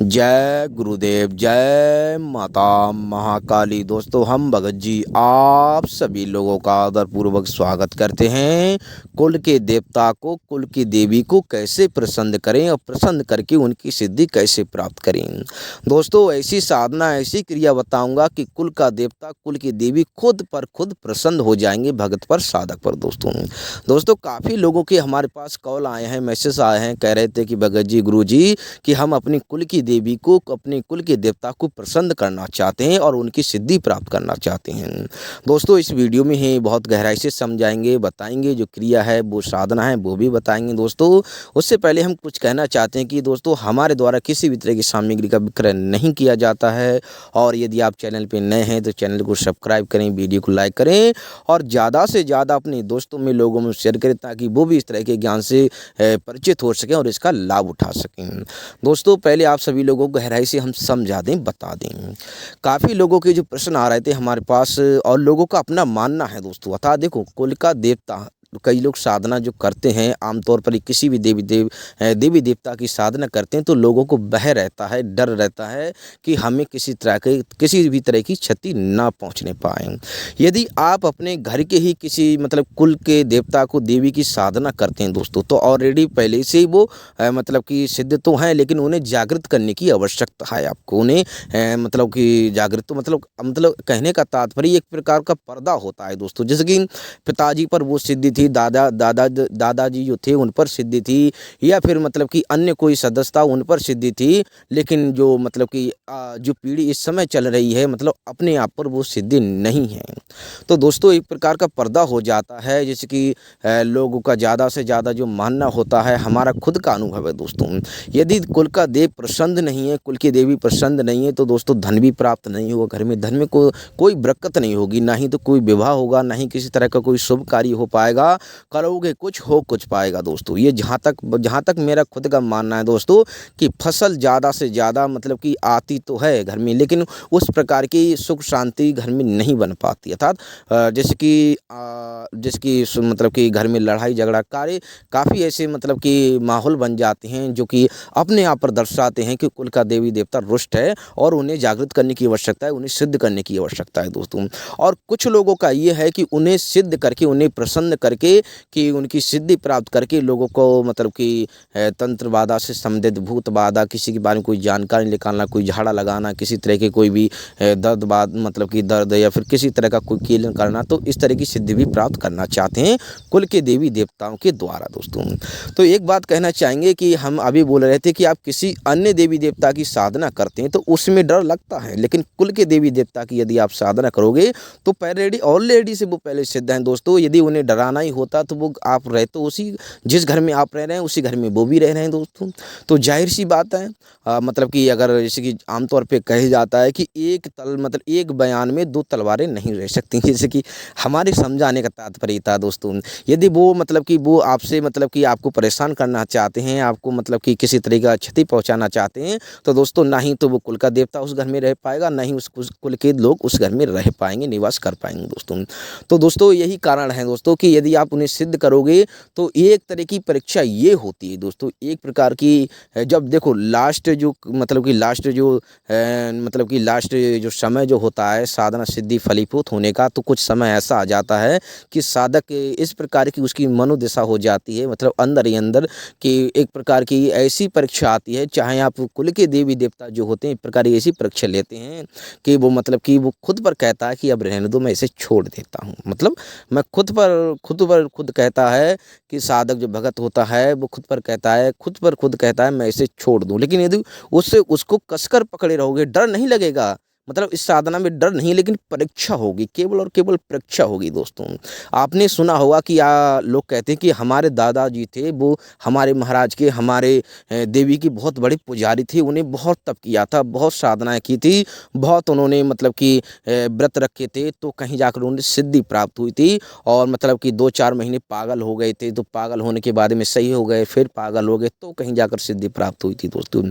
जय गुरुदेव, जय माता महाकाली। दोस्तों, हम भगत जी आप सभी लोगों का आदरपूर्वक स्वागत करते हैं। कुल के देवता को, कुल की देवी को कैसे प्रसन्न करें और प्रसन्न करके उनकी सिद्धि कैसे प्राप्त करें। दोस्तों, ऐसी साधना, ऐसी क्रिया बताऊंगा कि कुल का देवता, कुल की देवी खुद पर खुद प्रसन्न हो जाएंगे भगत पर, साधक पर। दोस्तों काफ़ी लोगों के हमारे पास कॉल आए हैं, मैसेज आए हैं, कह रहे थे कि भगत जी, गुरु जी, कि हम अपनी कुल की देवी को, अपने कुल के देवता को प्रसन्न करना चाहते हैं और उनकी सिद्धि प्राप्त करना चाहते हैं। दोस्तों, इस वीडियो में ही बहुत गहराई से समझाएंगे, बताएंगे, जो क्रिया है वो साधना है वो भी बताएंगे। दोस्तों, उससे पहले हम कुछ कहना चाहते हैं कि दोस्तों, हमारे द्वारा किसी भी तरह की सामग्री का विक्रय नहीं किया जाता है। और यदि आप चैनल पर नए हैं तो चैनल को सब्सक्राइब करें, वीडियो को लाइक करें और ज़्यादा से ज़्यादा अपने दोस्तों में, लोगों में शेयर करें, ताकि वो भी इस तरह के ज्ञान से परिचित हो सकें और इसका लाभ उठा सकें। दोस्तों, पहले आप सभी लोगों को गहराई से हम समझा दें, बता दें। काफ़ी लोगों के जो प्रश्न आ रहे थे हमारे पास और लोगों का अपना मानना है दोस्तों। अर्थात देखो, कुल का देवता, कई लोग साधना जो करते हैं आमतौर पर किसी भी देवी देवता की साधना करते हैं तो लोगों को भय रहता है, डर रहता है कि हमें किसी भी तरह की क्षति ना पहुंचने पाए। यदि आप अपने घर के ही किसी कुल के देवता को, देवी की साधना करते हैं दोस्तों, तो ऑलरेडी पहले से ही वो कि सिद्ध तो हैं, लेकिन उन्हें जागृत करने की आवश्यकता है आपको। उन्हें जागृत तो कहने का तात्पर्य एक प्रकार का पर्दा होता है दोस्तों। जैसे कि पिताजी पर वो सिद्धि थी, दादाजी जो थे उन पर सिद्धि थी, या फिर कि अन्य कोई सदस्य था उन पर सिद्धि थी, लेकिन जो जो पीढ़ी इस समय चल रही है अपने आप पर वो सिद्धि नहीं है। तो दोस्तों, एक प्रकार का पर्दा हो जाता है। जैसे कि लोगों का ज़्यादा से ज़्यादा जो मानना होता है, हमारा खुद का अनुभव है दोस्तों, यदि कुल का देव प्रसन्न नहीं है, कुल की देवी प्रसन्न नहीं है, तो दोस्तों धन भी प्राप्त नहीं होगा। घर में धन में कोई बरकत नहीं होगी, ना ही तो कोई विवाह होगा, ना ही किसी तरह का कोई शुभ कार्य हो पाएगा। करोगे कुछ, हो कुछ पाएगा दोस्तों। ये जहाँ तक मेरा खुद का मानना है दोस्तों, कि फसल ज़्यादा से ज़्यादा कि आती तो है घर में, लेकिन उस प्रकार की सुख शांति घर में नहीं बन पाती। अर्थात जैसे कि घर में लड़ाई झगड़ा, काफ़ी ऐसे कि माहौल बन जाते हैं, जो कि अपने आप पर दर्शाते हैं कि कुल का देवी देवता रुष्ट है और उन्हें जागृत करने की आवश्यकता है, उन्हें सिद्ध करने की आवश्यकता है दोस्तों। और कुछ लोगों का ये है कि उन्हें सिद्ध करके, उन्हें प्रसन्न करके, कि उनकी सिद्धि प्राप्त करके लोगों को तंत्र बाधा से संबंधित, भूत बाधा, किसी के बारे में कोई जानकारी निकालना, कोई झाड़ा लगाना, किसी तरह के कोई भी दर्द या फिर किसी तरह का कोई कीलन करना, तो इस तरह की सिद्धि भी प्राप्त करना चाहते हैं कुल के देवी देवताओं के द्वारा दोस्तों। तो एक बात कहना चाहेंगे कि हम अभी बोल रहे थे कि आप किसी अन्य देवी देवता की साधना करते हैं तो उसमें डर लगता है, लेकिन कुल के देवी देवता की यदि आप साधना करोगे तो ऑलरेडी से वो पहले सिद्ध हैं दोस्तों। यदि उन्हें डराना ही होता तो वो आप रहे तो जिस घर में आप रह रहे हैं उसी घर में वो भी रह रहे हैं दोस्तों। तो जाहिर सी बात है, कि अगर जैसे कि आमतौर पे कहा जाता है कि एक बयान में दो तलवारें नहीं रह सकती। जैसे कि हमारे समझाने का तात्पर्य था दोस्तों, यदि वो वो आपसे कि आपको परेशान करना चाहते हैं, आपको कि किसी तरह का क्षति पहुंचाना चाहते हैं, तो दोस्तों ना ही तो वो कुल का देवता उस घर में रह पाएगा, ना ही उस कुल के लोग उस घर में रह पाएंगे, निवास कर पाएंगे दोस्तों। तो दोस्तों, यही कारण है दोस्तों कि यदि आप उन्हें सिद्ध करोगे तो एक तरह की परीक्षा ये होती है दोस्तों, एक प्रकार की, जब देखो लास्ट जो समय जो होता है साधना सिद्धि फलीभूत होने का, तो कुछ समय ऐसा आ जाता है कि साधक इस प्रकार की उसकी मनोदशा हो जाती है, अंदर ही अंदर, कि एक प्रकार की ऐसी परीक्षा आती है, चाहे आप कुल के देवी देवता जो होते हैं एक प्रकार की ऐसी परीक्षा लेते हैं कि वो वो खुद पर कहता है कि अब रहने दो, मैं इसे छोड़ देता हूँ। मैं खुद कहता है कि साधक जो भगत होता है वो खुद पर खुद कहता है मैं इसे छोड़ दूं। लेकिन यदि उसको कसकर पकड़े रहोगे, डर नहीं लगेगा, इस साधना में डर नहीं, लेकिन परीक्षा होगी, केवल और केवल परीक्षा होगी दोस्तों। आपने सुना होगा कि लोग कहते हैं कि हमारे दादाजी थे, वो हमारे महाराज के, हमारे देवी की बहुत बड़े पुजारी थे, उन्हें बहुत तप किया था, बहुत साधनाएं की थी, बहुत उन्होंने व्रत रखे थे, तो कहीं जाकर उन्हें सिद्धि प्राप्त हुई थी। और 2-4 महीने पागल हो गए थे, तो पागल होने के बाद में सही हो गए, फिर पागल हो गए, तो कहीं जाकर सिद्धि प्राप्त हुई थी दोस्तों।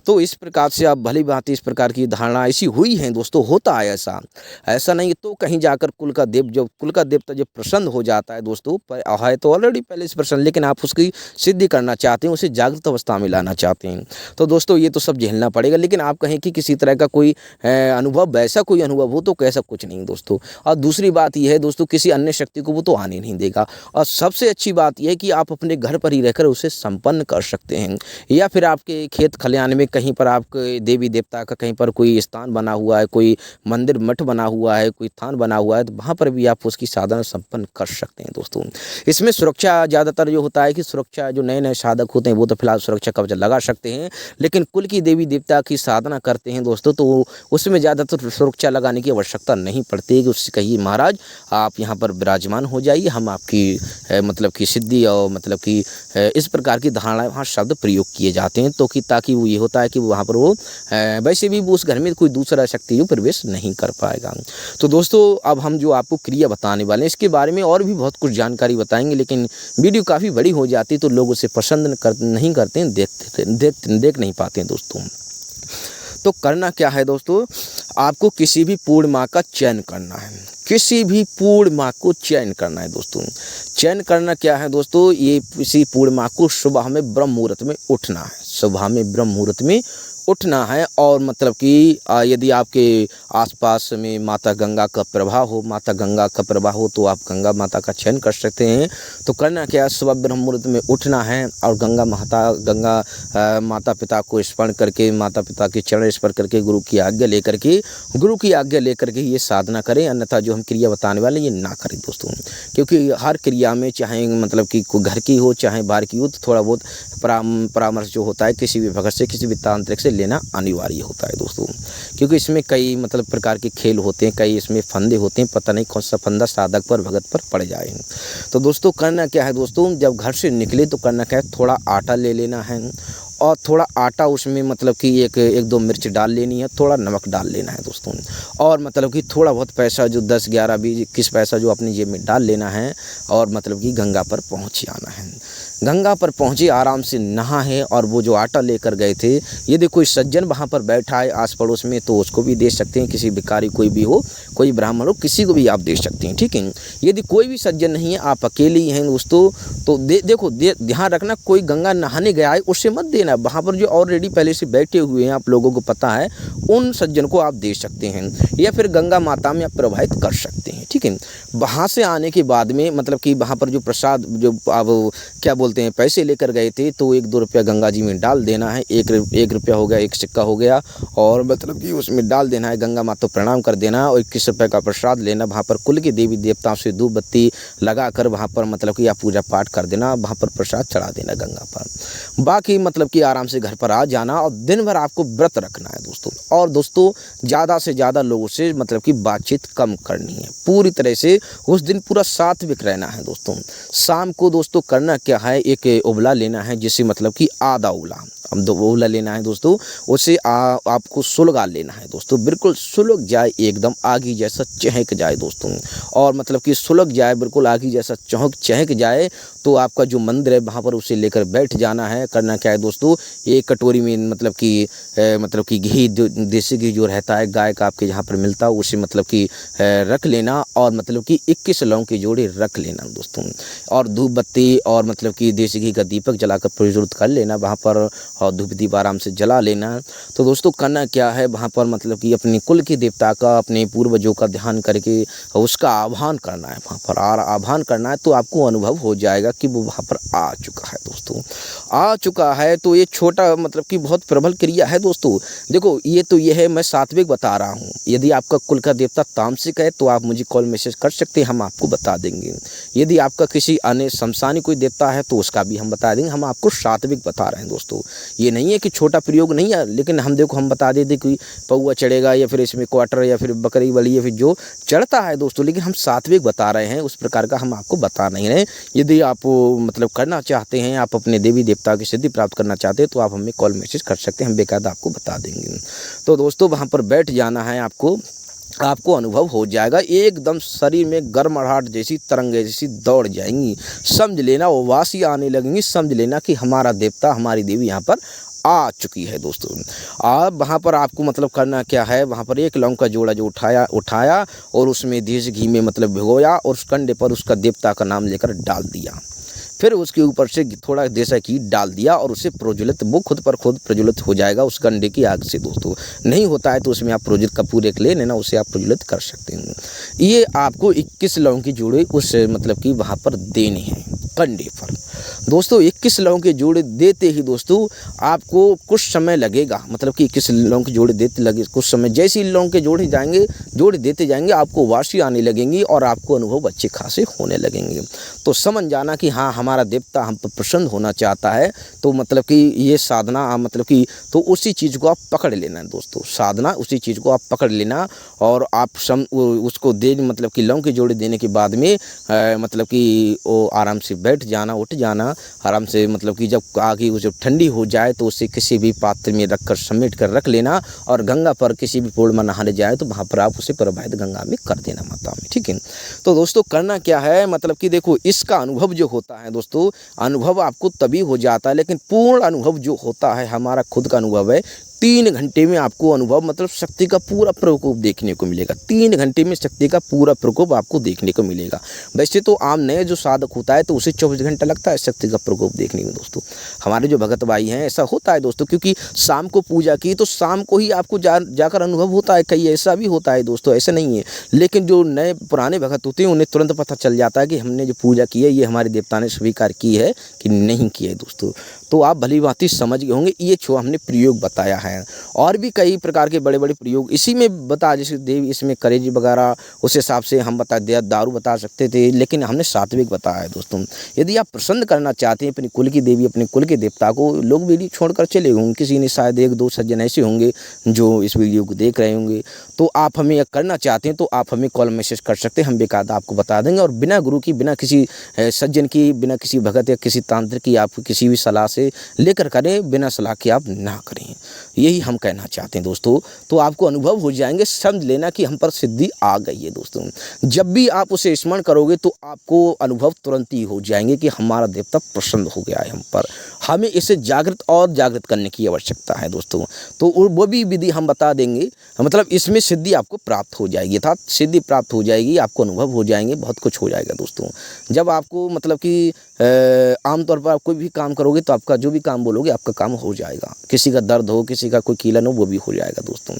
तो इस प्रकार से आप भली भांति इस प्रकार की धारणा ऐसी हुई है हैं दोस्तों, होता है ऐसा। ऐसा नहीं तो कहीं जाकर कुल का देवता जब प्रसन्न हो जाता है दोस्तों, है तो ऑलरेडी पहले से प्रसन्न, लेकिन आप उसकी सिद्धि करना चाहते हैं, उसे जागृत अवस्था में लाना चाहते हैं, तो दोस्तों ये तो सब झेलना पड़ेगा। लेकिन आप कहें कि किसी तरह का कोई अनुभव, वैसा कोई अनुभव हो, तो कैसा कुछ नहीं दोस्तों। और दूसरी बात यह है दोस्तों, किसी अन्य शक्ति को वो तो आने नहीं देगा। और सबसे अच्छी बात यह है कि आप अपने घर पर ही रहकर उसे संपन्न कर सकते हैं, या फिर आपके खेत खलिहान में कहीं पर आपके देवी देवता का कहीं पर कोई स्थान बना हुआ है, कोई मंदिर मठ बना हुआ है, कोई थान बना हुआ है, तो वहाँ पर भी आप उसकी साधना संपन्न कर सकते हैं दोस्तों। इसमें सुरक्षा ज़्यादातर जो होता है कि सुरक्षा, जो नए नए साधक होते हैं वो तो फिलहाल सुरक्षा कवच लगा सकते हैं, लेकिन कुल की देवी देवता की साधना करते हैं दोस्तों तो उसमें ज़्यादातर सुरक्षा लगाने की आवश्यकता नहीं पड़ती है कि उससे कहिए महाराज आप यहाँ पर विराजमान हो जाइए, हम आपकी मतलब की सिद्धि और मतलब की इस प्रकार की धारणाएं वहाँ शब्द प्रयोग किए जाते हैं, तो कि ताकि वो ये होता है कि वहाँ पर वो वैसे भी उस घर में कोई दूसरा शक्ति जो प्रवेश नहीं कर पाएगा। तो दोस्तों अब हम जो आपको क्रिया बताने वाले हैं इसके बारे में और भी बहुत कुछ जानकारी बताएंगे, लेकिन वीडियो काफ़ी बड़ी हो जाती है तो लोग उसे पसंद नहीं करते हैं, देख नहीं पाते हैं दोस्तों। तो करना क्या है दोस्तों, आपको किसी भी पूर्णिमा का चयन करना है, किसी भी पूर्णिमा को चयन करना है दोस्तों। चयन करना क्या है दोस्तों, ये किसी पूर्णिमा को सुबह में ब्रह्म मुहूर्त में उठना है, सुबह में ब्रह्म मुहूर्त में उठना है। और मतलब कि यदि आपके आसपास में माता गंगा का प्रवाह हो, तो आप गंगा माता का चयन कर सकते हैं। तो करना क्या है, सुबह ब्रह्म मुहूर्त में उठना है और गंगा माता पिता को स्मरण करके, माता पिता के चरण स्पर्श करके, गुरु की आज्ञा लेकर के ये साधना करें। अन्यथा जो हम क्रिया बताने वाले ये ना करें दोस्तों, क्योंकि हर क्रिया में चाहे मतलब कि घर की हो चाहे बाहर की हो, तो थोड़ा बहुत परामर्श जो होता है किसी भी भगत से, किसी भी तांत्रिक से लेना अनिवार्य होता है दोस्तों, क्योंकि इसमें कई मतलब प्रकार के खेल होते हैं, कई इसमें फंदे होते हैं, पता नहीं कौन सा फंदा साधक पर भगत पर पड़ जाए। तो दोस्तों करना क्या है दोस्तों, जब घर से निकले तो करना क्या है, थोड़ा आटा ले लेना है और थोड़ा आटा उसमें मतलब कि एक दो मिर्च डाल लेनी है, थोड़ा नमक डाल लेना है दोस्तों, और मतलब कि थोड़ा बहुत पैसा जो 10, 11, 20, 21 पैसा जो अपनी जेब में डाल लेना है और मतलब कि गंगा पर पहुँच आना है। गंगा पर पहुँचे, आराम से नहा है और वो जो आटा लेकर गए थे, यदि कोई सज्जन वहाँ पर बैठा है आस पड़ोस में तो उसको भी दे सकते हैं, किसी भिखारी कोई भी हो, कोई ब्राह्मण हो, किसी को भी आप दे सकते हैं, ठीक है। यदि कोई भी सज्जन नहीं है, आप अकेले ही हैं दोस्तों, तो देखो ध्यान रखना, कोई गंगा नहाने गया है उससे मत देना, वहाँ पर जो ऑलरेडी पहले से बैठे हुए हैं आप लोगों को पता है, उन सज्जन को आप दे सकते हैं, या फिर गंगा माता में आप प्रवाहित कर सकते हैं, ठीक है। वहाँ से आने के बाद में मतलब कि वहाँ पर जो प्रसाद, जो आप क्या बोलते हैं, पैसे लेकर गए थे, तो 1-2 रुपया गंगा जी में डाल देना है, 1 रुपया हो गया, 1 सिक्का हो गया, और मतलब कि उसमें डाल देना है, गंगा माता प्रणाम कर देना, और 21 रुपये का प्रसाद लेना, वहाँ पर कुल के देवी देवताओं से धूप बत्ती लगाकर वहाँ पर मतलब कि आप पूजा पाठ कर देना, वहाँ पर प्रसाद चढ़ा देना गंगा पर। बाकी मतलब कि आराम से घर पर आ जाना, और दिन भर आपको व्रत रखना है दोस्तों। और दोस्तों ज़्यादा से ज़्यादा लोगों से मतलब कि बातचीत कम करनी है, पूरी तरह से उस दिन पूरा सात्विक रहना है दोस्तों। शाम को दोस्तों करना क्या है, एक उबला लेना है, जिसे मतलब कि आधा उबला, हम 2 उबला लेना है दोस्तों, उसे आपको सुलगा लेना है दोस्तों, बिल्कुल सुलग जाए, एकदम आगी जैसा चहक जाए दोस्तों, और मतलब कि सुलग जाए, बिल्कुल आगी जैसा चहक जाए, तो आपका जो मंदिर है वहाँ पर उसे लेकर बैठ जाना है। करना क्या है दोस्तों, एक कटोरी में मतलब कि घी, देसी घी जो रहता है गाय का आपके जहाँ पर मिलता है, उसे मतलब कि रख लेना, और मतलब कि 21 लौंग के जोड़े रख लेना दोस्तों, और धूप बत्ती और मतलब कि देसी घी का दीपक जलाकर प्रज्वलित कर लेना वहाँ पर, और धूप दीप आराम से जला लेना। तो दोस्तों करना क्या है, वहाँ पर मतलब कि अपने कुल के देवता का, अपने पूर्वजों का ध्यान करके उसका आह्वान करना है, वहाँ पर आह्वान करना है, तो आपको अनुभव हो जाएगा कि वो वहाँ पर आ चुका है दोस्तों, आ चुका है। तो ये छोटा मतलब कि बहुत प्रबल क्रिया है दोस्तों। देखो ये है, मैं सात्विक बता रहा हूँ, यदि आपका कुल का देवता तामसिक है तो आप मुझे कॉल मैसेज कर सकते हैं, हम आपको बता देंगे। यदि आपका किसी अन्य शमशानी कोई देवता है तो उसका भी हम बता देंगे, हम आपको सात्विक बता रहे हैं दोस्तों। ये नहीं है कि छोटा प्रयोग नहीं है, लेकिन हम बता देते कि पौवा चढ़ेगा या फिर इसमें क्वार्टर या फिर बकरी बली या फिर जो चढ़ता है दोस्तों, लेकिन हम सात्विक बता रहे हैं, उस प्रकार का हम आपको बता नहीं रहे। यदि आप मतलब करना चाहते हैं, आप अपने देवी देवता की सिद्धि प्राप्त करना चाहते हैं, तो आप हमें कॉल मैसेज कर सकते हैं, हम बेकायदा आपको बता देंगे। तो दोस्तों वहाँ पर बैठ जाना है, आपको अनुभव हो जाएगा, एकदम शरीर में गर्माहट जैसी, तरंगे जैसी दौड़ जाएंगी, समझ लेना, वो वासी आने लगेंगी, समझ लेना कि हमारा देवता, हमारी देवी यहाँ पर आ चुकी है दोस्तों। अब वहाँ पर आपको मतलब करना क्या है, वहाँ पर 1 लौंग का जोड़ा जो उठाया और उसमें देसी घी में मतलब भिगोया और उस कंडे पर उसका देवता का नाम लेकर डाल दिया। फिर उसके ऊपर से थोड़ा देसा घी डाल दिया और उसे प्रज्वलित, वो खुद पर खुद प्रज्वलित हो जाएगा उस कंडे की आग से दोस्तों। नहीं होता है तो उसमें आप प्रज्वलित कपूर एक ले लेना, उसे आप प्रज्वलित कर सकते हैं। ये आपको 21 लौंग के जोड़े उस मतलब कि वहाँ पर देने हैं कंडे पर दोस्तों। 21 लौंग के जोड़े देते ही दोस्तों आपको कुछ समय लगेगा, मतलब कि 21 लौंग के जोड़े देते लगे कुछ समय, जैसे ही लौंग के जोड़े देते जाएंगे आपको वासी आने लगेंगी और आपको अनुभव अच्छे खासे होने लगेंगे। तो समझ जाना कि हाँ हमारा देवता हम पर प्रसन्न होना चाहता है, तो मतलब कि ये साधना मतलब कि तो उसी चीज़ को आप पकड़ लेना है दोस्तों। साधना उसी चीज़ को आप पकड़ लेना और आप उसको दे मतलब कि लौंग के जोड़े देने के बाद में मतलब कि वो आराम से बैठ जाना, उठ जाना आराम से, मतलब कि जब आगे वो जब ठंडी हो जाए तो उसे किसी भी पात्र में रखकर समेट कर रख लेना और गंगा पर किसी भी पूर्ण में नहाने जाए तो वहाँ पर आप उसे प्रवाहित गंगा में कर देना माता में, ठीक है। तो दोस्तों करना क्या है, मतलब कि देखो इसका अनुभव जो होता है दोस्तों, अनुभव आपको तभी हो जाता है, लेकिन पूर्ण अनुभव जो होता है हमारा खुद का अनुभव है 3 घंटे में आपको अनुभव मतलब शक्ति का पूरा प्रकोप देखने को मिलेगा। 3 घंटे में शक्ति का पूरा प्रकोप आपको देखने को मिलेगा। वैसे तो आम नए जो साधक होता है तो उसे 24 घंटा लगता है शक्ति का प्रकोप देखने में दोस्तों। हमारे जो भगत भाई हैं ऐसा होता है दोस्तों, क्योंकि शाम को पूजा की तो शाम को ही आपको जाकर अनुभव होता है। कहीं ऐसा भी होता है दोस्तों, ऐसा नहीं है। लेकिन जो नए पुराने भगत होते हैं उन्हें तुरंत पता चल जाता है कि हमने जो पूजा की है ये हमारे देवता ने स्वीकार की है कि नहीं की है दोस्तों। तो आप भली भांति समझ गए होंगे, ये छो हमने प्रयोग बताया है। और भी कई प्रकार के बड़े बड़े प्रयोग इसी में बता, जैसे देव इसमें करेजी वगैरह उस हिसाब से हम बता दिया, दारू बता सकते थे, लेकिन हमने सात्विक बताया है दोस्तों। यदि आप प्रसन्न करना चाहते हैं अपनी कुल की देवी, अपने कुल के देवता को, लोग वीडियो छोड़कर चले होंगे, किसी ने शायद 1-2 सज्जन ऐसे होंगे जो इस वीडियो को देख रहे होंगे, तो आप हमें करना चाहते हैं तो आप हमें कॉल मैसेज कर सकते हैं, हम बेकायदा आपको बता देंगे। और बिना गुरु की, बिना किसी सज्जन की, बिना किसी भगत या किसी तांत्रिक की आप किसी भी सलाह से लेकर करें, बिना सलाह के आप ना करें, यही हम कहना चाहते हैं दोस्तों। तो आपको अनुभव हो जाएंगे, समझ लेना कि हम पर सिद्धि आ गई है दोस्तों। जब भी आप उसे स्मरण करोगे तो आपको अनुभव तुरंत ही हो जाएंगे कि हमारा देवता प्रसन्न हो गया है हम पर। हमें इसे जागृत करने की आवश्यकता है दोस्तों। तो वो भी विधि हम बता देंगे, मतलब इसमें सिद्धि आपको प्राप्त हो जाएगी, अर्थात सिद्धि प्राप्त हो जाएगी, आपको अनुभव हो जाएंगे, बहुत कुछ हो जाएगा दोस्तों। जब आपको मतलब कि आमतौर पर आप कोई भी काम करोगे तो आपका जो भी काम बोलोगे आपका काम हो जाएगा। किसी का दर्द हो, किसी का कोई कीलन हो, वो भी हो जाएगा दोस्तों।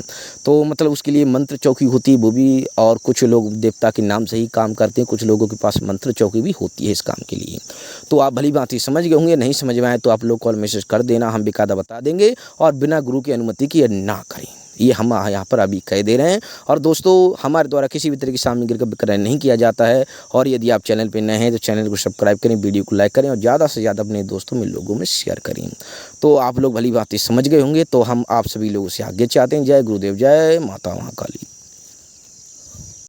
तो मतलब उसके लिए मंत्र चौकी होती है वो भी, और कुछ लोग देवता के नाम से ही काम करते हैं, कुछ लोगों के पास मंत्र चौकी भी होती है इस काम के लिए। तो आप भली बात ही समझ गए होंगे, नहीं समझ में आए तो आप लोग कॉल मैसेज कर देना, हम बेकायदा बता देंगे। और बिना गुरु की अनुमति की ना करें, ये हम यहाँ पर अभी कह दे रहे हैं। और दोस्तों हमारे द्वारा किसी भी तरह की सामग्री का विक्रय नहीं किया जाता है। और यदि आप चैनल पर नए हैं तो चैनल को सब्सक्राइब करें, वीडियो को लाइक करें और ज़्यादा से ज़्यादा अपने दोस्तों में लोगों में शेयर करें। तो आप लोग भली बात समझ गए होंगे। तो हम आप सभी लोगों से आगे चाहते हैं। जय गुरुदेव, जय माता महाकाली।